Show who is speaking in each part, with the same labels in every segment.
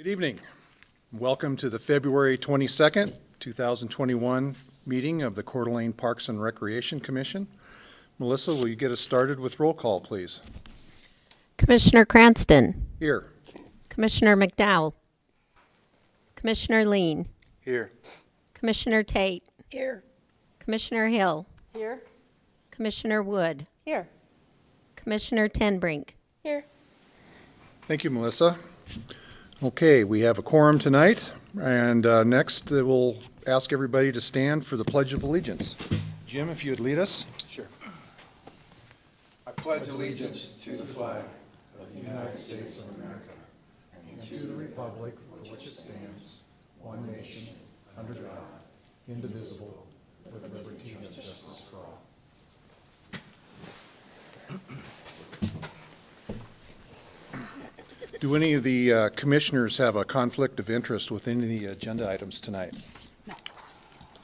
Speaker 1: Good evening. Welcome to the February 22nd, 2021 meeting of the Coeur d'Alene Parks and Recreation Commission. Melissa, will you get us started with roll call, please?
Speaker 2: Commissioner Cranston.
Speaker 1: Here.
Speaker 2: Commissioner McDowell. Commissioner Lean.
Speaker 1: Here.
Speaker 2: Commissioner Tate.
Speaker 3: Here.
Speaker 2: Commissioner Hill.
Speaker 3: Here.
Speaker 2: Commissioner Wood.
Speaker 3: Here.
Speaker 2: Commissioner Tenbrink.
Speaker 3: Here.
Speaker 1: Thank you, Melissa. Okay, we have a quorum tonight, and next we'll ask everybody to stand for the Pledge of Allegiance. Jim, if you would lead us.
Speaker 4: Sure. I pledge allegiance to the flag of the United States of America and to the republic for which it stands, one nation, under God, indivisible, with liberty and justice for all.
Speaker 1: Do any of the commissioners have a conflict of interest with any of the agenda items tonight?
Speaker 3: No.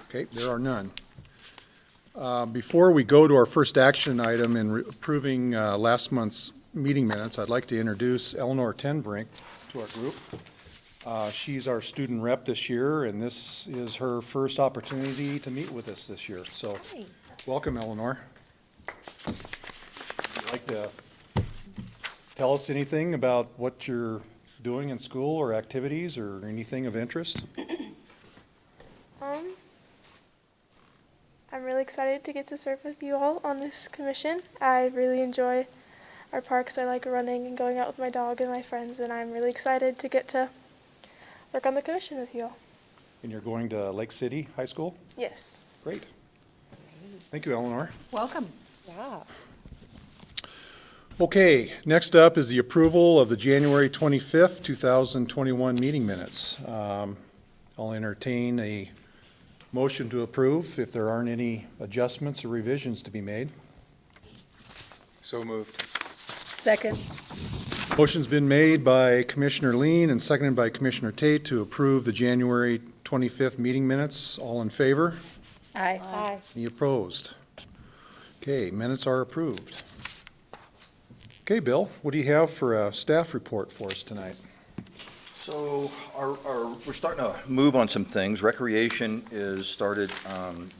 Speaker 1: Okay, there are none. Before we go to our first action item in approving last month's meeting minutes, I'd like to introduce Eleanor Tenbrink to our group. She's our student rep this year, and this is her first opportunity to meet with us this year. So, welcome, Eleanor. Would you like to tell us anything about what you're doing in school or activities or anything of interest?
Speaker 5: I'm really excited to get to serve with you all on this commission. I really enjoy our parks. I like running and going out with my dog and my friends, and I'm really excited to get to work on the commission with you all.
Speaker 1: And you're going to Lake City High School?
Speaker 5: Yes.
Speaker 1: Great. Thank you, Eleanor.
Speaker 3: Welcome. Yeah.
Speaker 1: Okay, next up is the approval of the January 25th, 2021 meeting minutes. I'll entertain a motion to approve if there aren't any adjustments or revisions to be made.
Speaker 4: So moved.
Speaker 3: Second.
Speaker 1: Motion's been made by Commissioner Lean and seconded by Commissioner Tate to approve the January 25th meeting minutes. All in favor?
Speaker 3: Aye. Aye.
Speaker 1: Any opposed? Okay, minutes are approved. Okay, Bill, what do you have for a staff report for us tonight?
Speaker 6: So we're starting to move on some things. Recreation is started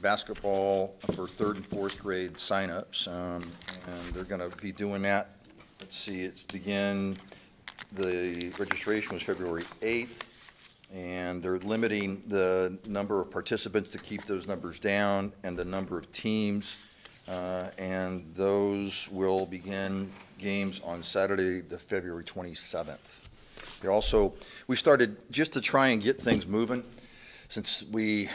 Speaker 6: basketball for third and fourth grade signups, and they're going to be doing that. Let's see, it's the registration was February 8th, and they're limiting the number of participants to keep those numbers down and the number of teams, and those will begin games on Saturday, the February 27th. We started just to try and get things moving, since the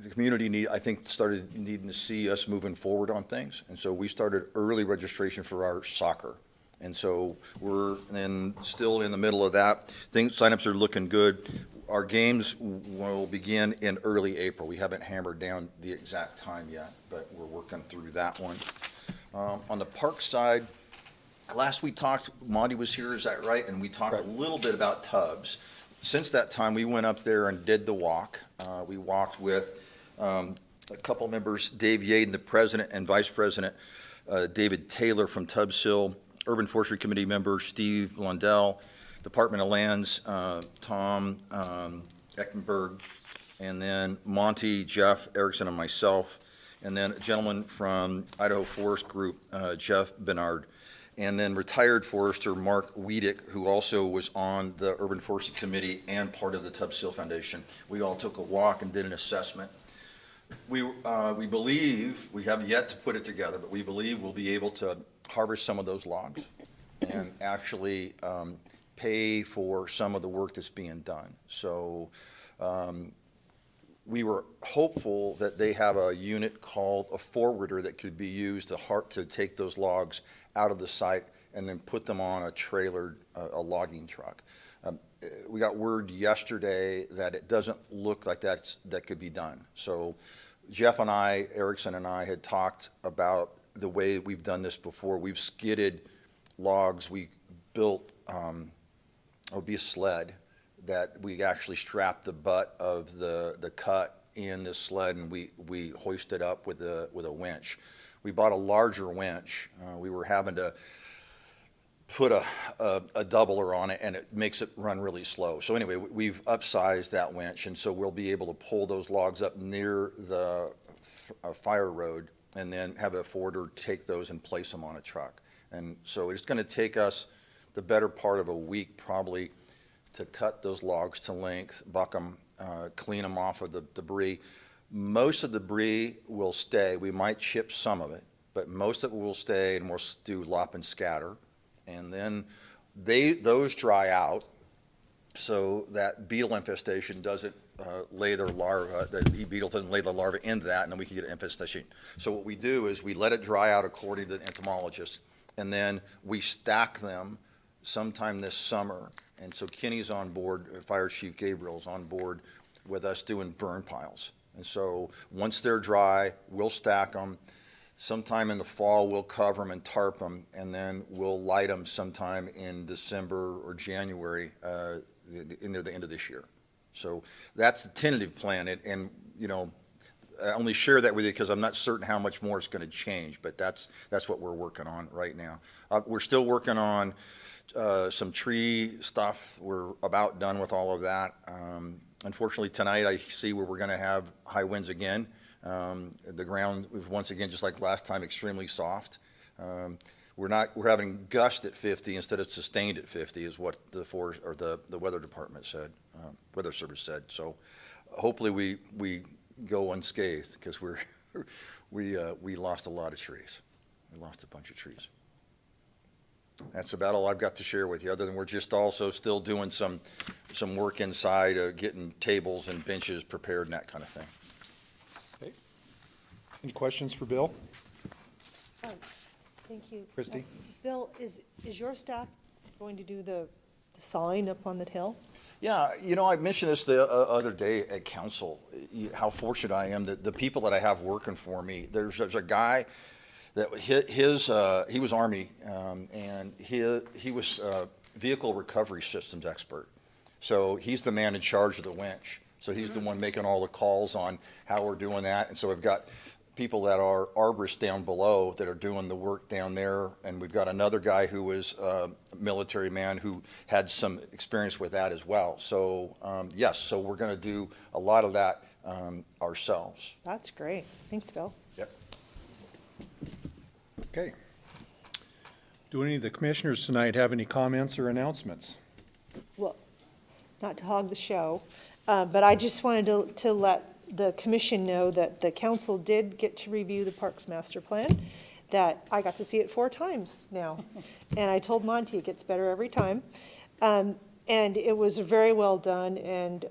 Speaker 6: community started needing to see us moving forward on things, and so we started early registration for our soccer. And so we're still in the middle of that. Signups are looking good. Our games will begin in early April. We haven't hammered down the exact time yet, but we're working through that one. On the park side, last we talked, Monty was here, is that right? And we talked a little bit about tubs. Since that time, we went up there and did the walk. We walked with a couple members, Dave Yaden, the president, and vice president, David Taylor from Tubbs Hill, Urban Forestry Committee member Steve Lundell, Department of Lands, Tom Eckenberg, and then Monty, Jeff Erickson, and myself, and then a gentleman from Idaho Forest Group, Jeff Bernard, and then retired forester Mark Wiedek, who also was on the Urban Forestry Committee and part of the Tubbs Hill Foundation. We all took a walk and did an assessment. We believe, we have yet to put it together, but we believe we'll be able to harvest some of those logs and actually pay for some of the work that's being done. So we were hopeful that they have a unit called a forwarder that could be used to take those logs out of the site and then put them on a trailer, a logging truck. We got word yesterday that it doesn't look like that could be done. So Jeff and I, Erickson and I, had talked about the way we've done this before. We've skidded logs. We built, it would be a sled that we actually strapped the butt of the cut in this sled, and we hoisted up with a winch. We bought a larger winch. We were having to put a doubler on it, and it makes it run really slow. So anyway, we've upsized that winch, and so we'll be able to pull those logs up near the fire road and then have a forwarder take those and place them on a truck. And so it's going to take us the better part of a week probably to cut those logs to length, buck them, clean them off of the debris. Most of the debris will stay. We might chip some of it, but most of it will stay, and we'll do lop and scatter. And then those dry out so that beetle infestation doesn't lay their larva, the beetle doesn't lay the larva into that, and then we can get an infestation. So what we do is we let it dry out according to the entomologist, and then we stack them sometime this summer. And so Kenny's on board, Fire Chief Gabriel's on board with us doing burn piles. And so once they're dry, we'll stack them. Sometime in the fall, we'll cover them and tarp them, and then we'll light them sometime in December or January, near the end of this year. So that's the tentative plan, and you know, I only share that with you because I'm not certain how much more it's going to change, but that's what we're working on right now. We're still working on some tree stuff. We're about done with all of that. Unfortunately, tonight I see where we're going to have high winds again. The ground was once again, just like last time, extremely soft. We're having gust at 50 instead of sustained at 50 is what the weather department said, weather service said. So hopefully we go unscathed, because we lost a lot of trees. We lost a bunch of trees. That's about all I've got to share with you, other than we're just also still doing some work inside, getting tables and benches prepared and that kind of thing.
Speaker 1: Okay. Any questions for Bill?
Speaker 3: Thank you.
Speaker 1: Christie?
Speaker 3: Bill, is your staff going to do the sign up on the hill?
Speaker 6: Yeah, you know, I mentioned this the other day at council, how fortunate I am that the people that I have working for me, there's a guy that he was Army, and he was vehicle recovery systems expert. So he's the man in charge of the winch. So he's the one making all the calls on how we're doing that. And so we've got people that are arborists down below that are doing the work down there. And we've got another guy who was a military man who had some experience with that as well. So yes, so we're going to do a lot of that ourselves.
Speaker 3: That's great. Thanks, Bill.
Speaker 6: Yep.
Speaker 1: Okay. Do any of the commissioners tonight have any comments or announcements?
Speaker 3: Well, not to hog the show, but I just wanted to let the commission know that the council did get to review the Parks Master Plan, that I got to see it 4 times now. And I told Monty it gets better every time. And it was very well done, and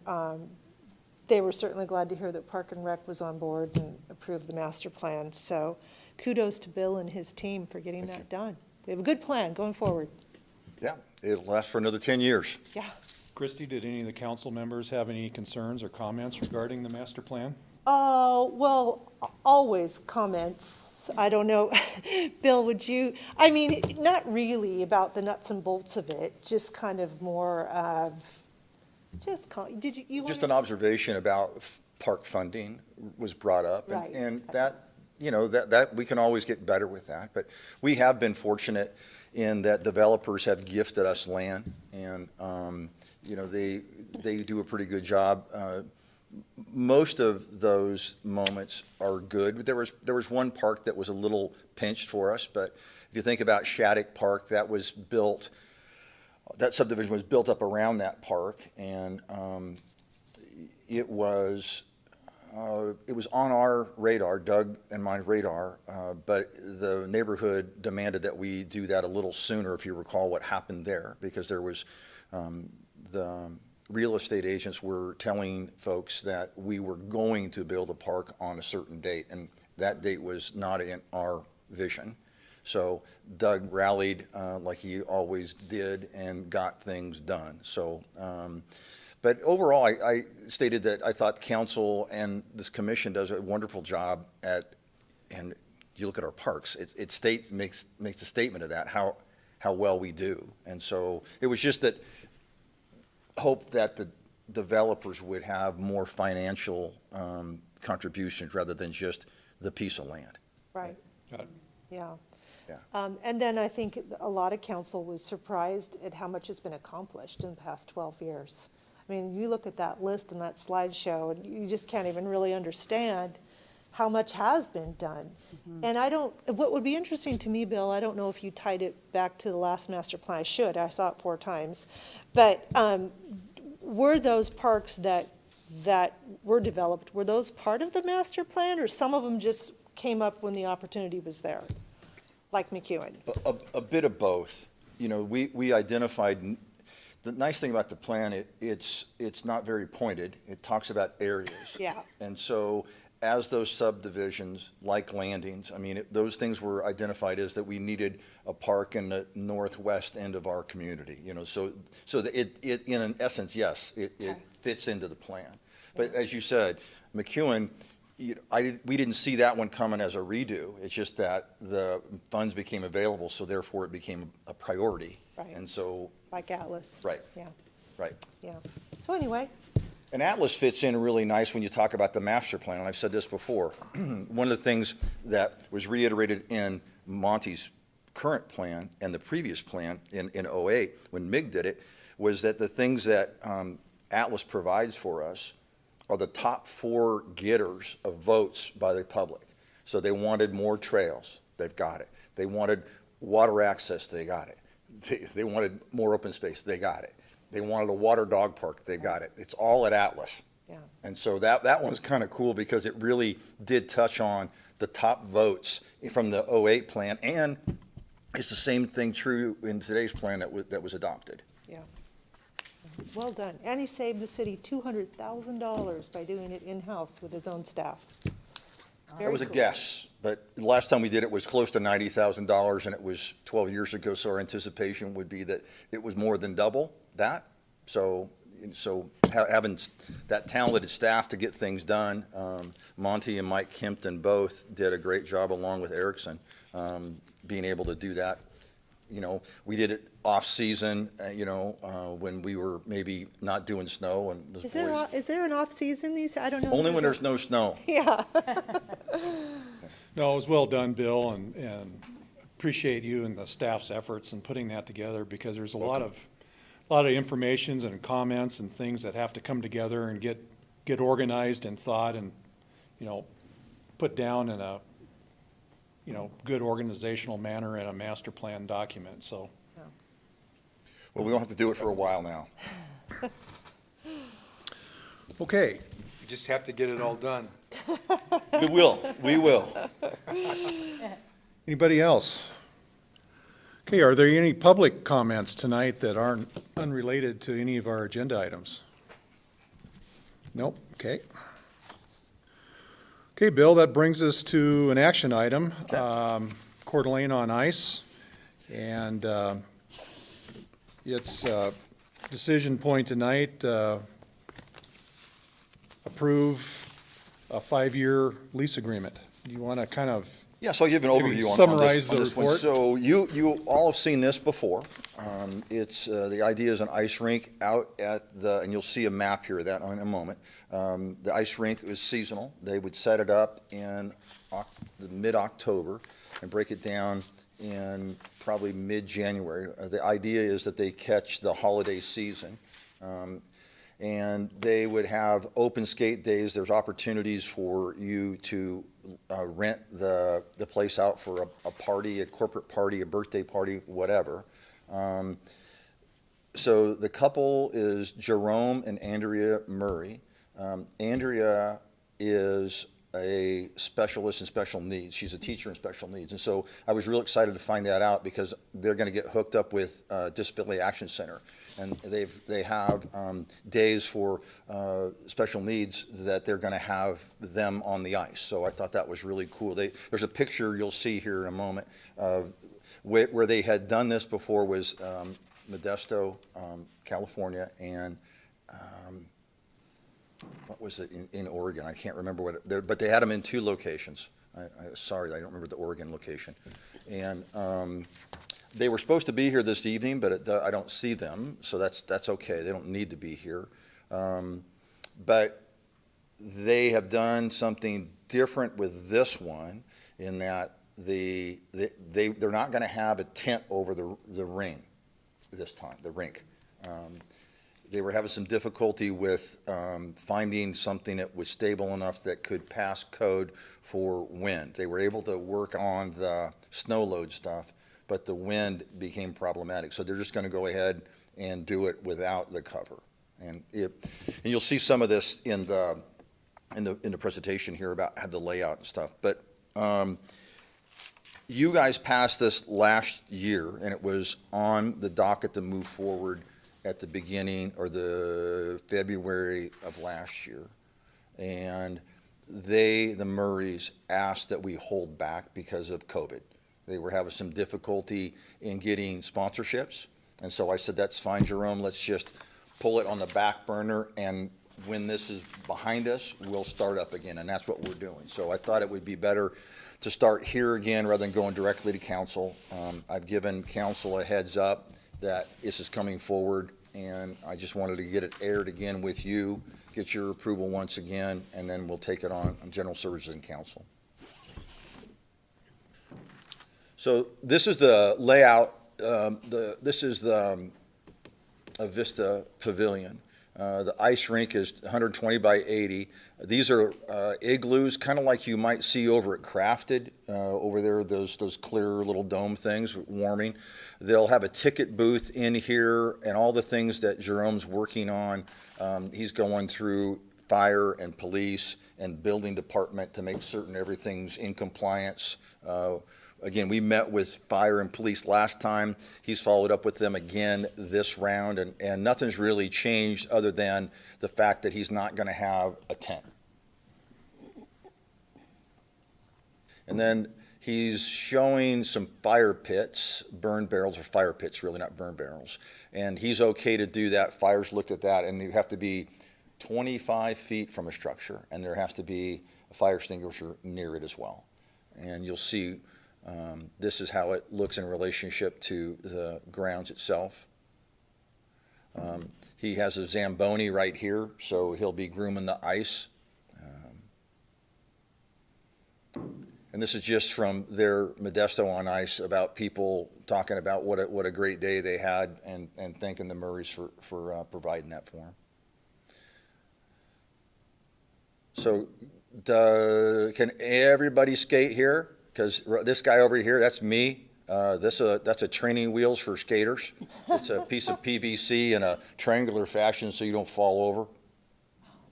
Speaker 3: they were certainly glad to hear that Park and Rec was on board and approved the master plan. So kudos to Bill and his team for getting that done. They have a good plan going forward.
Speaker 6: Yeah, it'll last for another 10 years.
Speaker 3: Yeah.
Speaker 1: Christie, did any of the council members have any concerns or comments regarding the master plan?
Speaker 3: Well, always comments. I don't know. Bill, would you, I mean, not really about the nuts and bolts of it, just kind of more of, did you
Speaker 6: Just
Speaker 3: wanna-
Speaker 6: an observation about park funding was brought up.
Speaker 3: Right.
Speaker 6: And that, you know, that we can always get better with that. But we have been fortunate in that developers have gifted us land, and, you know, they do a pretty good job. Most of those moments are good. There was one park that was a little pinched for us, but if you think about Shattuck Park, that subdivision was built up around that park, and it was on our radar, Doug and my radar, but the neighborhood demanded that we do that a little sooner, if you recall what happened there, because there was the real estate agents were telling folks that we were going to build a park on a certain date, and that date was not in our vision. So Doug rallied like he always did and got things done. So, but overall, I stated that I thought council and this commission does a wonderful job at, and you look at our parks, it makes a statement of that, how well we do. And so it was just that hope that the developers would have more financial contributions rather than just the piece of land.
Speaker 3: Right,
Speaker 1: Got it.
Speaker 3: yeah. And then I think a lot of council was surprised at how much has been accomplished in the past 12 years. I mean, you look at that list and that slideshow, and you just can't even really understand how much has been done. And what would be interesting to me, Bill, I don't know if you tied it back to the last master plan. I should, I saw it 4 times. But were those parks that were developed, were those part of the master plan, or some of them just came up when the opportunity was there, like McEwen?
Speaker 6: A bit of both. You know, we identified, the nice thing about the plan, it's not very pointed. It talks about areas.
Speaker 3: Yeah.
Speaker 6: And so as those subdivisions, like landings, I mean, those things were identified as that we needed a park in the northwest end of our community, you know, so that it in an essence, yes, it fits into the plan. But as you said, McEwen, we didn't see that one coming as a redo. It's just that the funds became available, so therefore it became a priority.
Speaker 3: Right.
Speaker 6: And so.
Speaker 3: Like Atlas.
Speaker 6: Right.
Speaker 3: Yeah,
Speaker 6: Right.
Speaker 3: yeah. So anyway,
Speaker 6: And Atlas fits in really nice when you talk about the master plan, and I've said this before. One of the things that was reiterated in Monty's current plan and the previous plan in '08, when MIG did it, was that the things that Atlas provides for us are the top 4 getters of votes by the public. So they wanted more trails, they've got it. They wanted water access, they got it. They wanted more open space, they got it. They wanted a water dog park, they got it. It's all at Atlas.
Speaker 3: yeah.
Speaker 6: And so that one's kind of cool because it really did touch on the top votes from the '08 plan, and it's the same thing true in today's plan that was adopted.
Speaker 3: Yeah. It was well done. And he saved the city $200,000 by doing it in-house with his own staff.
Speaker 6: That was a
Speaker 3: Very cool.
Speaker 6: guess, but the last time we did it was close to $90,000, and it was 12 years ago, so our anticipation would be that it was more than double that. So having that talented staff to get things done, Monty and Mike Kempton both did a great job along with Erickson, being able to do that. You know, we did it off-season, when we were maybe not doing snow and the boys.
Speaker 3: Is there an off-season these, I don't know.
Speaker 6: Only when there's no snow.
Speaker 3: Yeah.
Speaker 1: No, it was well done, Bill, and appreciate you and the staff's efforts in putting that together, because there's a lot of informations and comments and things that have to come together and get organized and thought and, put down in a, good organizational manner in a master plan document, so.
Speaker 6: Well, we don't have to do it for a while now.
Speaker 1: Okay,
Speaker 4: You just have to get it all done.
Speaker 6: We will.
Speaker 1: anybody else? Okay, are there any public comments tonight that aren't unrelated to any of our agenda items? Nope, okay. Okay, Bill, that brings us to an action item, Coeur d'Alene on ice. And it's decision point tonight, approve a 5-year lease agreement. Do you want to kind of
Speaker 6: Yeah, so I'll give an
Speaker 1: Maybe
Speaker 6: overview on
Speaker 1: summarize the
Speaker 6: this one.
Speaker 1: report.
Speaker 6: So you all have seen this before. It's, the idea is an ice rink out at and you'll see a map here of that in a moment. The ice rink is seasonal. They would set it up in the mid-October and break it down in probably mid-January. The idea is that they catch the holiday season. And they would have open skate days. There's opportunities for you to rent the place out for a party, a corporate party, a birthday party, whatever. So the couple is Jerome and Andrea Murray. Andrea is a specialist in special needs. She's a teacher in special needs. And so I was real excited to find that out because they're going to get hooked up with Disability Action Center. And they have days for special needs that they're going to have them on the ice. So I thought that was really cool. There's a picture you'll see here in a moment of where they had done this before was Modesto, California, and what was it in Oregon? I can't remember but they had them in 2 locations. Sorry, I don't remember the Oregon location. And they were supposed to be here this evening, but I don't see them, so that's okay. They don't need to be here. But they have done something different with this one in that they're not going to have a tent over the ring this time, the rink. They were having some difficulty with finding something that was stable enough that could pass code for wind. They were able to work on the snow load stuff, but the wind became problematic. So they're just going to go ahead and do it without the cover. And you'll see some of this in the presentation here about the layout and stuff. But you guys passed this last year, and it was on the docket to move forward at the beginning or the February of last year. And the Murrays asked that we hold back because of COVID. They were having some difficulty in getting sponsorships. And so I said, that's fine, Jerome, let's just pull it on the back burner, and when this is behind us, we'll start up again, and that's what we're doing. So I thought it would be better to start here again rather than going directly to council. I've given council a heads up that this is coming forward, and I just wanted to get it aired again with you, get your approval once again, and then we'll take it on general services and council. So this is the layout. This is the Vista Pavilion. The ice rink is 120 by 80. These are igloos, kind of like you might see over at Crafted, over there, those clear little dome things, warming. They'll have a ticket booth in here and all the things that Jerome's working on. He's going through fire and police and building department to make certain everything's in compliance. Again, we met with fire and police last time. He's followed up with them again this round, and nothing's really changed other than the fact that he's not going to have a tent. And then he's showing some fire pits, burn barrels, or fire pits, really, not burn barrels. And he's okay to do that. Fire's looked at that, and you have to be 25 feet from a structure, and there has to be a fire extinguisher near it as well. And you'll see this is how it looks in relationship to the grounds itself. He has a Zamboni right here, so he'll be grooming the ice. And this is just from their Modesto on Ice about people talking about what a great day they had and thanking the Murrays for providing that for them. So can everybody skate here? Because this guy over here, that's me. That's a training wheels for skaters. It's a piece of PVC in a triangular fashion so you don't fall over.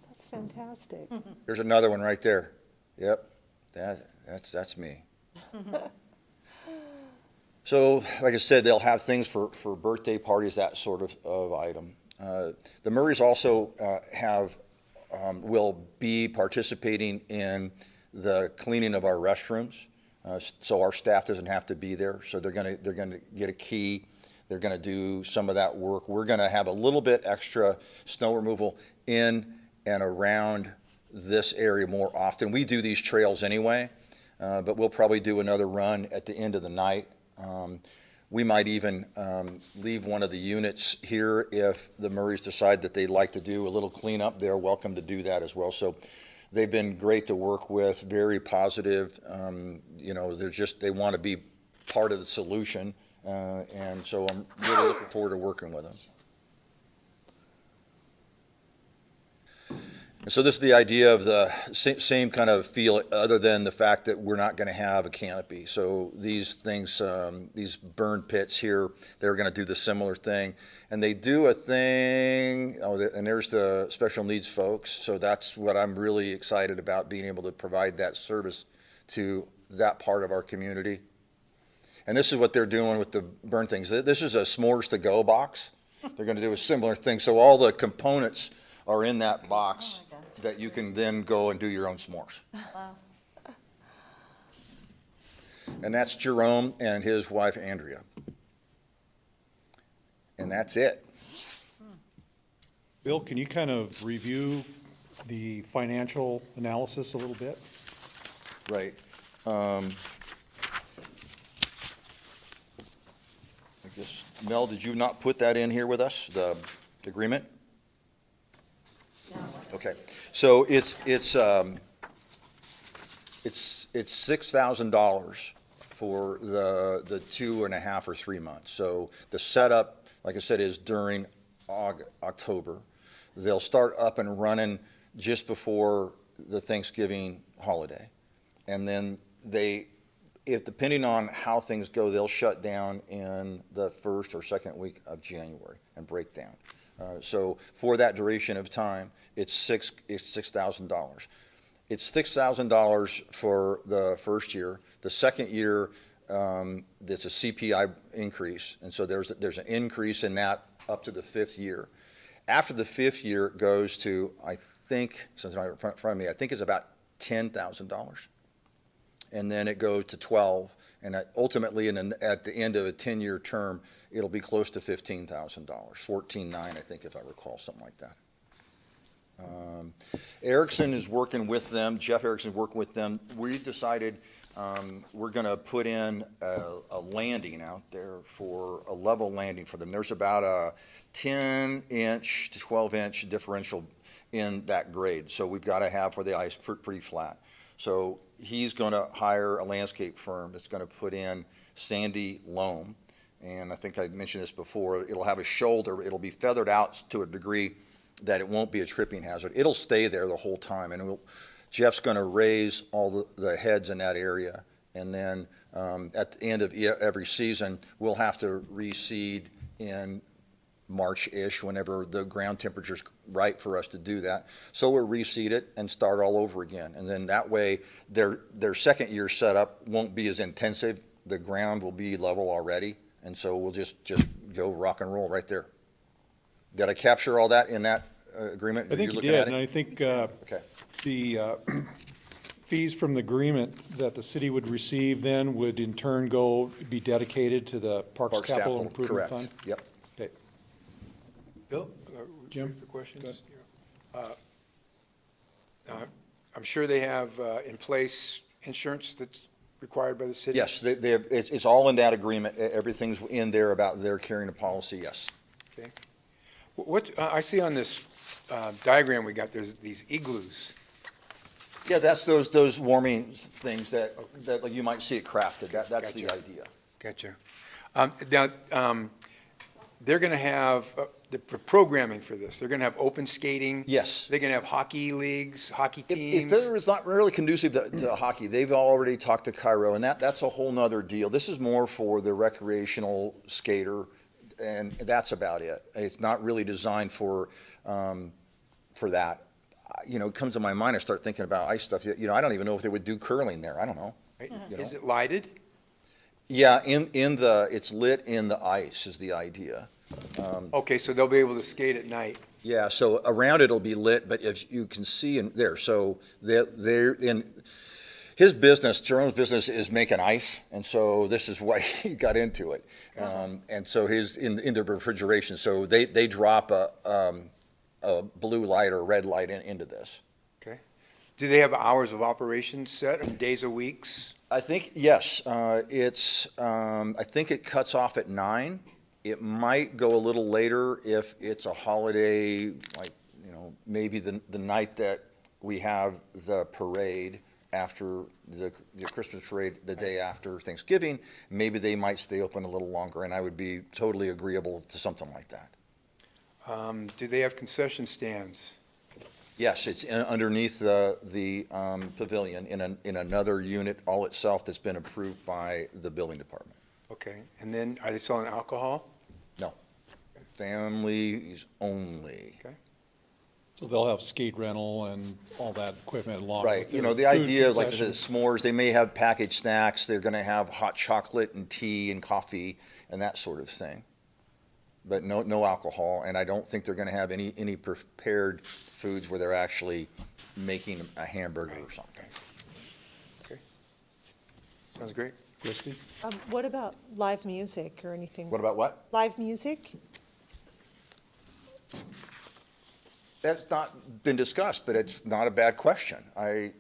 Speaker 3: That's fantastic.
Speaker 6: There's another one right there. Yep, that's me. So, like I said, they'll have things for birthday parties, that sort of item. The Murrays also will be participating in the cleaning of our restrooms. So our staff doesn't have to be there. So they're gonna get a key. They're gonna do some of that work. We're gonna have a little bit extra snow removal in and around this area more often. We do these trails anyway, but we'll probably do another run at the end of the night. We might even leave one of the units here if the Murrays decide that they'd like to do a little cleanup. They're welcome to do that as well. So they've been great to work with, very positive. They want to be part of the solution. And so I'm really looking forward to working with them. And so this is the idea of the same kind of feel, other than the fact that we're not going to have a canopy. So these things, these burn pits here, they're going to do the similar thing. And they do a thing, and there's the special needs folks. So that's what I'm really excited about, being able to provide that service to that part of our community. And this is what they're doing with the burn things. This is a s'mores to go box. They're going to do a similar thing. So all the components are in that box that you can then go and do your own s'mores.
Speaker 7: Wow.
Speaker 6: And that's Jerome and his wife, Andrea. And that's it.
Speaker 1: Bill, can you kind of review the financial analysis a little bit?
Speaker 6: Right. I guess, Mel, did you not put that in here with us, the agreement? Okay, so it's $6,000 for the 2.5 or 3 months. So the setup, like I said, is during October. They'll start up and running just before the Thanksgiving holiday. And then if depending on how things go, they'll shut down in the first or second week of January and break down. So for that duration of time, it's $6,000. It's $6,000 for the first year. The second year, there's a CPI increase, and so there's an increase in that up to the fifth year. After the fifth year, it goes to, I think, since it's right in front of me, I think it's about $10,000. And then it goes to 12, and ultimately, at the end of a 10-year term, it'll be close to $15,000, $14,900, I think, if I recall, something like that. Erickson is working with them. Jeff Erickson is working with them. We decided we're going to put in a landing out there for a level landing for them. There's about a 10-inch to 12-inch differential in that grade, so we've got to have for the ice pretty flat. So he's going to hire a landscape firm that's going to put in sandy loam, and I think I mentioned this before. It'll have a shoulder. It'll be feathered out to a degree that it won't be a tripping hazard. It'll stay there the whole time, and Jeff's going to raise all the heads in that area, and then at the end of every season, we'll have to reseed in March-ish, whenever the ground temperature's right for us to do that. So we'll reseed it and start all over again, and then that way, their second year setup won't be as intensive. The ground will be level already, and so we'll just go rock and roll right there. Did I capture all that in that agreement?
Speaker 1: I think
Speaker 6: You're
Speaker 1: you
Speaker 6: looking
Speaker 1: did,
Speaker 6: at it?
Speaker 1: and I think
Speaker 6: Okay.
Speaker 1: the fees from the agreement that the city would receive then would in turn be dedicated to the Parks Capital Improvement
Speaker 6: correct.
Speaker 1: Fund?
Speaker 6: Yep.
Speaker 1: Okay.
Speaker 7: Bill?
Speaker 1: Jim?
Speaker 7: For questions? I'm sure they have in place insurance that's required by the city?
Speaker 6: Yes, it's all in that agreement. Everything's in there about their carrying a policy, yes.
Speaker 7: Okay. What, I see on this diagram we got, there's these igloos.
Speaker 6: Yeah, that's those warming things that like you might see it crafted. That's the
Speaker 7: Gotcha.
Speaker 6: idea.
Speaker 7: Gotcha. Now, they're going to have, the programming for this, they're going to have open skating?
Speaker 6: Yes.
Speaker 7: They're going to have hockey leagues, hockey
Speaker 6: If
Speaker 7: teams?
Speaker 6: there is not really conducive to hockey, they've already talked to Coeur, and that's a whole nother deal. This is more for the recreational skater, and that's about it. It's not really designed for that. It comes to my mind, I start thinking about ice stuff. I don't even know if they would do curling there. I don't know.
Speaker 7: Right?
Speaker 6: you know.
Speaker 7: Is it lighted?
Speaker 6: Yeah, it's lit in the ice is the idea.
Speaker 7: Okay, so they'll be able to skate at night.
Speaker 6: Yeah, so around it'll be lit, but if you can see in there, so they're in his business, Jerome's business is making ice, and so this is why he got into it. And so his into refrigeration, so they drop a blue light or red light into this.
Speaker 7: Okay. Do they have hours of operation set and days or weeks?
Speaker 6: I think, yes, I think it cuts off at 9. It might go a little later if it's a holiday, like, maybe the night that we have the parade after the Christmas parade, the day after Thanksgiving, maybe they might stay open a little longer, and I would be totally agreeable to something like that.
Speaker 7: Do they have concession stands?
Speaker 6: Yes, it's underneath the pavilion in another unit all itself that's been approved by the building department.
Speaker 7: Okay, and then are they selling alcohol?
Speaker 6: No, families only.
Speaker 1: So they'll have skate rental and all that equipment along
Speaker 6: Right,
Speaker 1: with their
Speaker 6: the
Speaker 1: food
Speaker 6: idea is like I said,
Speaker 1: concessions.
Speaker 6: s'mores, they may have packaged snacks, they're gonna have hot chocolate and tea and coffee and that sort of thing. But no alcohol, and I don't think they're gonna have any prepared foods where they're actually making a hamburger or something.
Speaker 7: Okay. Sounds great.
Speaker 1: Christie?
Speaker 3: What about live music or anything?
Speaker 6: What about what?
Speaker 3: Live music?
Speaker 6: That's not been discussed, but it's not a bad question. I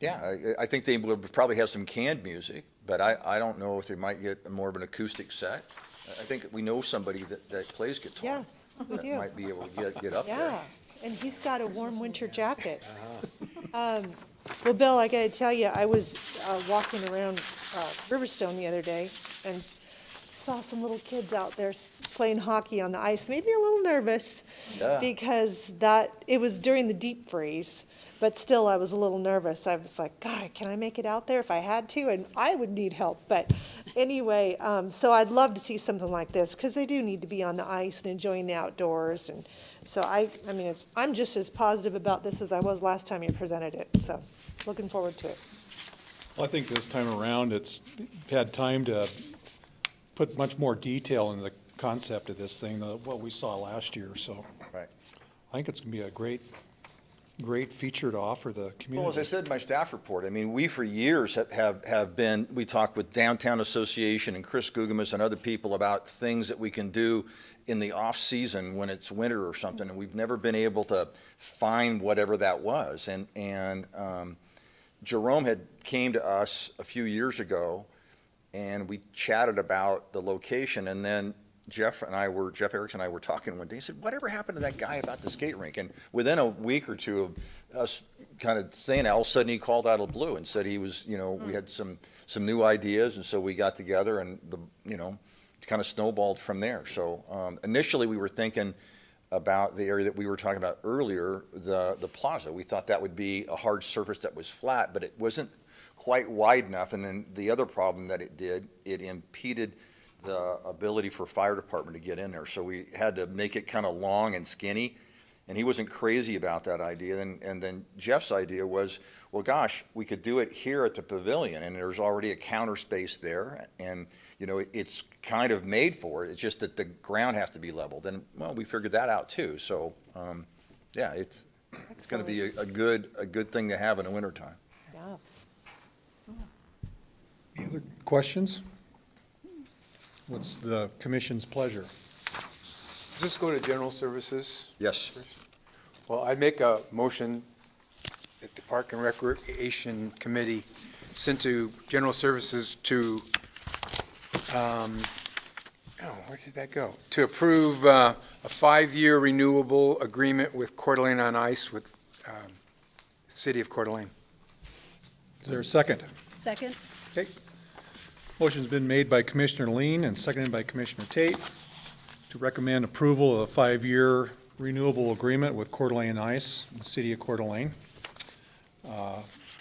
Speaker 6: think they would probably have some canned music, but I don't know if they might get more of an acoustic set. I think we know somebody that plays guitar.
Speaker 3: Yes, we
Speaker 6: That
Speaker 3: do.
Speaker 6: might be able to get up there.
Speaker 3: Yeah, and he's got a warm winter jacket. Well, Bill, I gotta tell you, I was walking around Riverstone the other day and saw some little kids out there playing hockey on the ice. Made me a little nervous
Speaker 6: Yeah.
Speaker 3: because it was during the deep freeze, but still I was a little nervous. I was like, God, can I make it out there if I had to? And I would need help. But anyway, so I'd love to see something like this because they do need to be on the ice and enjoying the outdoors. And so I mean, I'm just as positive about this as I was last time you presented it. So looking forward to it.
Speaker 1: Well, I think this time around, it's had time to put much more detail in the concept of this thing than what we saw last year, so.
Speaker 6: Right.
Speaker 1: I think it's gonna be a great feature to offer the community.
Speaker 6: Well, as I said in my staff report, I mean, we for years have been, we talked with Downtown Association and Chris Gugamas and other people about things that we can do in the off-season when it's winter or something, and we've never been able to find whatever that was. And Jerome had came to us a few years ago, and we chatted about the location, and then Jeff Erickson and I were talking one day. He said, whatever happened to that guy about the skate rink? And within a week or two of us kind of saying that, all of a sudden he called out of the blue and said he was, we had some new ideas, and so we got together and it kind of snowballed from there. So initially we were thinking about the area that we were talking about earlier, the plaza. We thought that would be a hard surface that was flat, but it wasn't quite wide enough. And then the other problem that it did, it impeded the ability for fire department to get in there. So we had to make it kind of long and skinny, and he wasn't crazy about that idea. And then Jeff's idea was, well, gosh, we could do it here at the pavilion, and there's already a counter space there, and it's kind of made for it. It's just that the ground has to be leveled, and well, we figured that out too. So yeah, it's going to be a good thing to have in the wintertime.
Speaker 3: Yeah.
Speaker 1: Any other questions? What's the commission's pleasure?
Speaker 7: Does this go to general services?
Speaker 6: Yes.
Speaker 7: Well, I'd make a motion that the Park and Recreation Committee send to general services to, where did that go? To approve a 5-year renewable agreement with Coeur d'Alene on Ice with the City of Coeur d'Alene.
Speaker 1: Is there a second?
Speaker 2: Second.
Speaker 1: Okay. Motion's been made by Commissioner Lean and seconded by Commissioner Tate to recommend approval of a 5-year renewable agreement with Coeur d'Alene Ice, the City of Coeur d'Alene.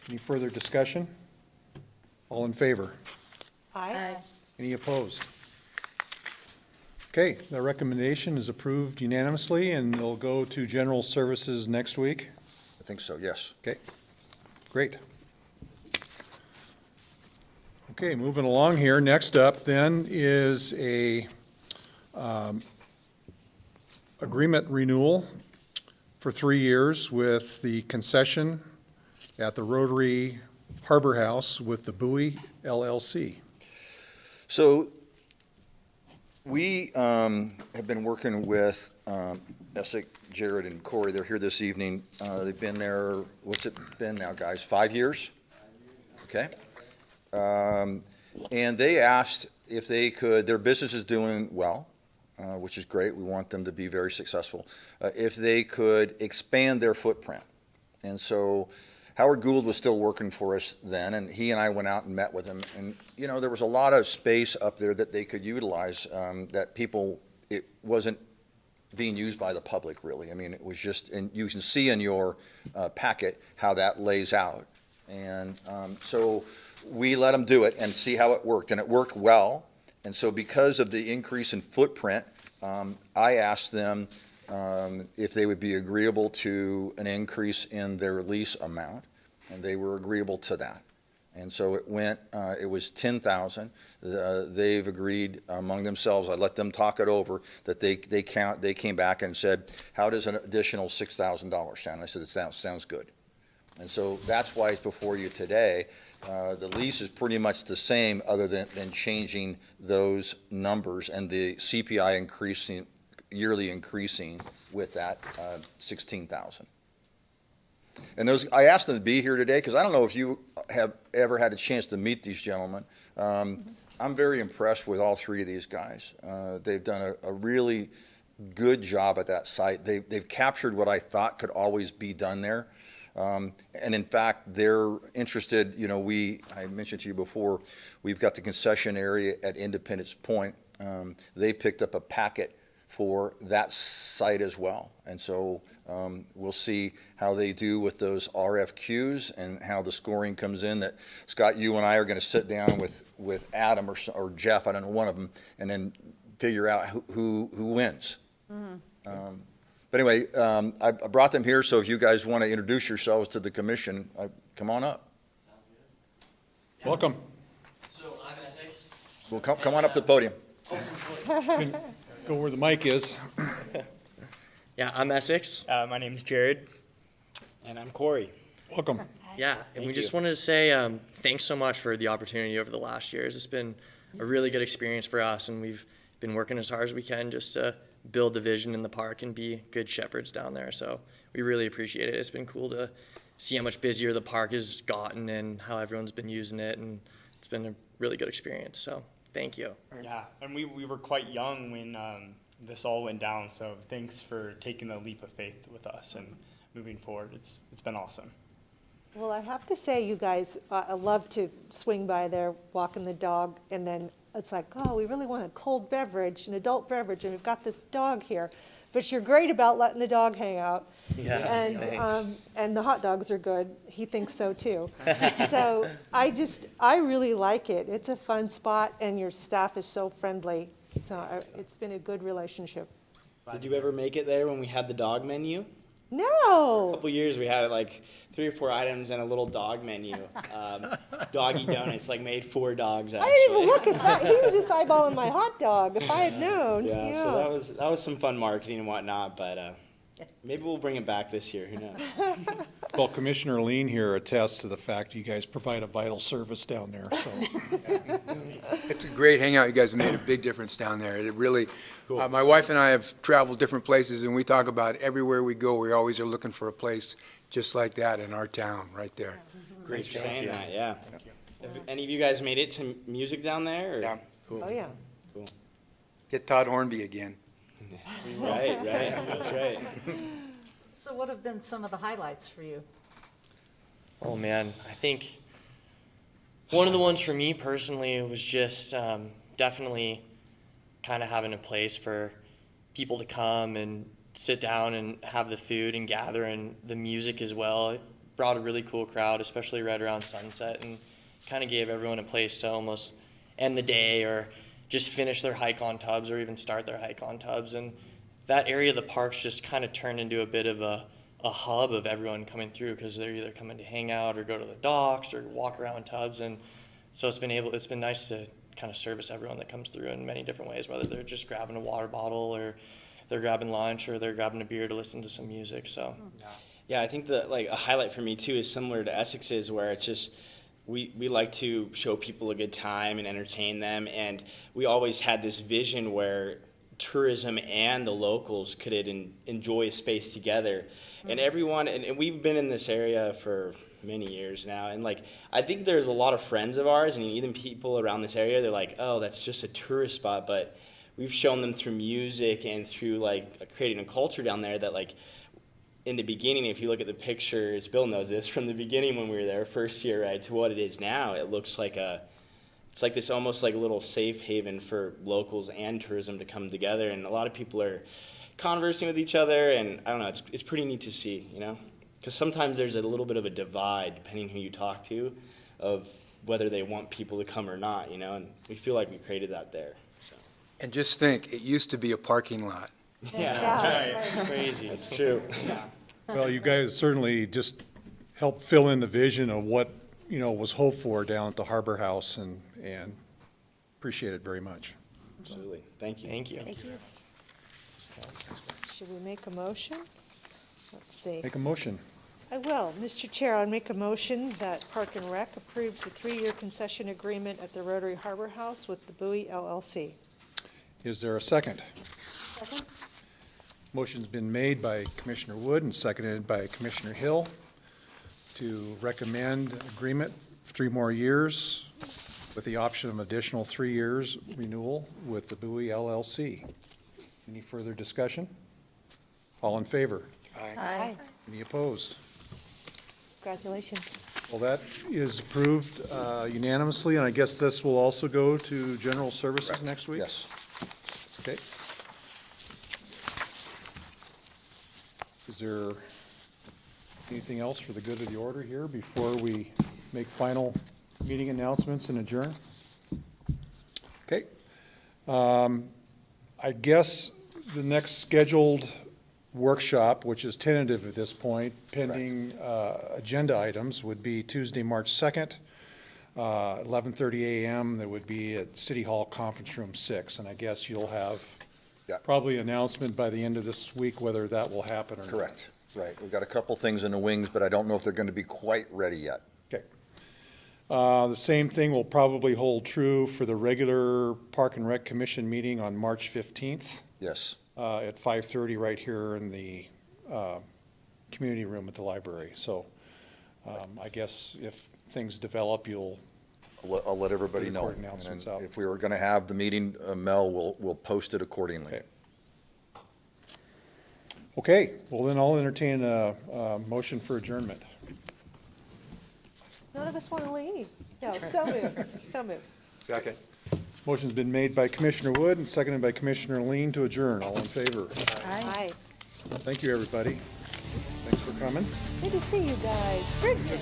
Speaker 1: Any further discussion? All in favor?
Speaker 3: Aye.
Speaker 1: Any opposed? Okay, the recommendation is approved unanimously, and it'll go to general services next week.
Speaker 6: I think so, yes.
Speaker 1: Okay, great. Okay, moving along here. Next up then is a agreement renewal for 3 years with the concession at the Rotary Harbor House with the Bowie LLC.
Speaker 6: So we have been working with Essick, Jared, and Corey. They're here this evening. They've been there, what's it been now, guys? 5 years? Okay. And they asked if they could, their business is doing well, which is great. We want them to be very successful. If they could expand their footprint. And so Howard Gould was still working for us then, and he and I went out and met with him. And, there was a lot of space up there that they could utilize, it wasn't being used by the public, really. I mean, it was just, and you can see in your packet how that lays out. And so we let them do it and see how it worked, and it worked well. And so because of the increase in footprint, I asked them if they would be agreeable to an increase in their lease amount, and they were agreeable to that. And so it was $10,000. They've agreed among themselves. I let them talk it over, that they came back and said, how does an additional $6,000 sound? I said, it sounds good. And so that's why it's before you today. The lease is pretty much the same, other than changing those numbers and the CPI yearly increasing with that $16,000. And I asked them to be here today because I don't know if you have ever had a chance to meet these gentlemen. I'm very impressed with all three of these guys. They've done a really good job at that site. They've captured what I thought could always be done there. And in fact, they're interested, I mentioned to you before, we've got the concession area at Independence Point. They picked up a packet for that site as well. And so we'll see how they do with those RFQs and how the scoring comes in. That Scott, you and I are going to sit down with Adam or Jeff, I don't know, one of them, and then figure out who wins. But anyway, I brought them here, so if you guys want to introduce yourselves to the commission, come on up.
Speaker 8: Sounds good.
Speaker 1: Welcome.
Speaker 8: So I'm Essex.
Speaker 6: Well, come on up to the podium.
Speaker 1: Go where the mic is.
Speaker 8: Yeah, I'm Essex.
Speaker 9: My name's Jared. And I'm Corey.
Speaker 1: Welcome.
Speaker 8: Yeah, and we
Speaker 9: Thank
Speaker 8: just
Speaker 9: you.
Speaker 8: wanted to say thanks so much for the opportunity over the last years. It's been a really good experience for us, and we've been working as hard as we can just to build the vision in the park and be good shepherds down there. So we really appreciate it. It's been cool to see how much busier the park has gotten and how everyone's been using it, and it's been a really good experience. So thank you.
Speaker 9: Yeah, and we were quite young when this all went down, so thanks for taking the leap of faith with us and moving forward. It's been awesome.
Speaker 3: Well, I have to say, you guys, I love to swing by there, walking the dog, and then it's like, oh, we really want a cold beverage, an adult beverage, and we've got this dog here. But you're great about letting the dog hang out.
Speaker 8: Yeah,
Speaker 3: And,
Speaker 8: thanks.
Speaker 3: and the hot dogs are good. He thinks so too. So I really like it. It's a fun spot, and your staff is so friendly. So it's been a good relationship.
Speaker 10: Did you ever make it there when we had the dog menu? A
Speaker 3: No,
Speaker 10: couple years we had like 3 or 4 items and a little dog menu. Doggy donuts, like made for dogs. Actually.
Speaker 3: I didn't even look at that. He was just eyeballing my hot dog. If I had known,
Speaker 10: Yeah, so that was some fun marketing and whatnot. But maybe we'll bring it back this year. Who knows?
Speaker 1: Well, Commissioner DAlene here attests to the fact you guys provide a vital service down there, so.
Speaker 7: It's a great hangout. You guys have made a big difference down there. It really, my wife and I have traveled different places, and we talk about everywhere we go, we always are looking for a place just like that in our town, right there. Great
Speaker 10: Thanks for
Speaker 7: job.
Speaker 10: saying that. Yeah. Have any of you guys made it to music down there? Or?
Speaker 7: Yeah.
Speaker 10: Cool.
Speaker 3: Oh, yeah.
Speaker 7: Get Todd Hornby again.
Speaker 10: Right. That's right.
Speaker 11: So what have been some of the highlights for you?
Speaker 8: Oh man, I think one of the ones for me personally was just definitely kind of having a place for people to come and sit down and have the food and gather, and the music as well. It brought a really cool crowd, especially right around sunset, and kind of gave everyone a place to almost end the day or just finish their hike on tubs or even start their hike on tubs. And that area of the park's just kind of turned into a bit of a hub of everyone coming through, because they're either coming to hang out or go to the docks or walk around tubs. And so it's been nice to kind of service everyone that comes through in many different ways, whether they're just grabbing a water bottle or they're grabbing lunch or they're grabbing a beer to listen to some music. So
Speaker 10: Yeah, I think that like a highlight for me too is similar to Essex's, where it's just we like to show people a good time and entertain them, and we always had this vision where tourism and the locals could enjoy a space together. And everyone, and we've been in this area for many years now, and like I think there's a lot of friends of ours and even people around this area, they're like, oh, that's just a tourist spot, but we've shown them through music and through like creating a culture down there that like in the beginning, if you look at the pictures, Bill knows this, from the beginning when we were there first year, right, to what it is now, it looks like it's like this almost like a little safe haven for locals and tourism to come together, and a lot of people are conversing with each other, and I don't know, it's pretty neat to see, because sometimes there's a little bit of a divide depending who you talk to of whether they want people to come or not, and we feel like we created that there. So.
Speaker 7: And just think, it used to be a parking lot.
Speaker 10: Yeah,
Speaker 3: that's
Speaker 10: right.
Speaker 8: it's crazy.
Speaker 10: That's true.
Speaker 1: Well, you guys certainly just helped fill in the vision of what, was hoped for down at the Harbor House, and appreciate it very much.
Speaker 10: Absolutely. Thank you.
Speaker 8: Thank you.
Speaker 3: Should we make a motion? Let's see.
Speaker 1: Make a motion.
Speaker 3: I will. Mr. Chair, I'll make a motion that Park and Rec approves the 3-year concession agreement at the Rotary Harbor House with the Bowie LLC.
Speaker 1: Is there a second? Second. Motion's been made by Commissioner Wood and seconded by Commissioner Hill to recommend agreement 3 more years with the option of additional 3 years renewal with the Bowie LLC. Any further discussion? All in favor?
Speaker 3: Aye.
Speaker 1: Any opposed?
Speaker 3: Congratulations.
Speaker 1: Well, that is approved unanimously, and I guess this will also go to General Services next week?
Speaker 6: Yes.
Speaker 1: Okay. Is there anything else for the good of the order here before we make final meeting announcements and adjourn? Okay. I guess the next scheduled workshop, which is tentative at this point, pending agenda items, would be Tuesday, March 2nd, 11:30 a.m. That would be at City Hall Conference Room 6. And I guess you'll have
Speaker 6: Yeah.
Speaker 1: probably an announcement by the end of this week whether that will happen or not.
Speaker 6: Correct. Right. We've got a couple things in the wings, but I don't know if they're going to be quite ready yet.
Speaker 1: Okay. The same thing will probably hold true for the regular Park and Rec Commission meeting on March 15th.
Speaker 6: Yes.
Speaker 1: At 5:30 right here in the community room at the library. So I guess if things develop, you'll,
Speaker 6: I'll let everybody know.
Speaker 1: Report announcements
Speaker 6: And
Speaker 1: out.
Speaker 6: if we were going to have the meeting, Mel will post it accordingly.
Speaker 1: Okay. Okay, well then I'll entertain a motion for adjournment.
Speaker 3: None of us want to leave. No, so moved, so moved.
Speaker 7: Second.
Speaker 1: Motion's been made by Commissioner Wood and seconded by Commissioner DAlene to adjourn. All in favor?
Speaker 3: Aye.
Speaker 1: Thank you, everybody. Thanks for coming.
Speaker 3: Good to see you guys. Bridget.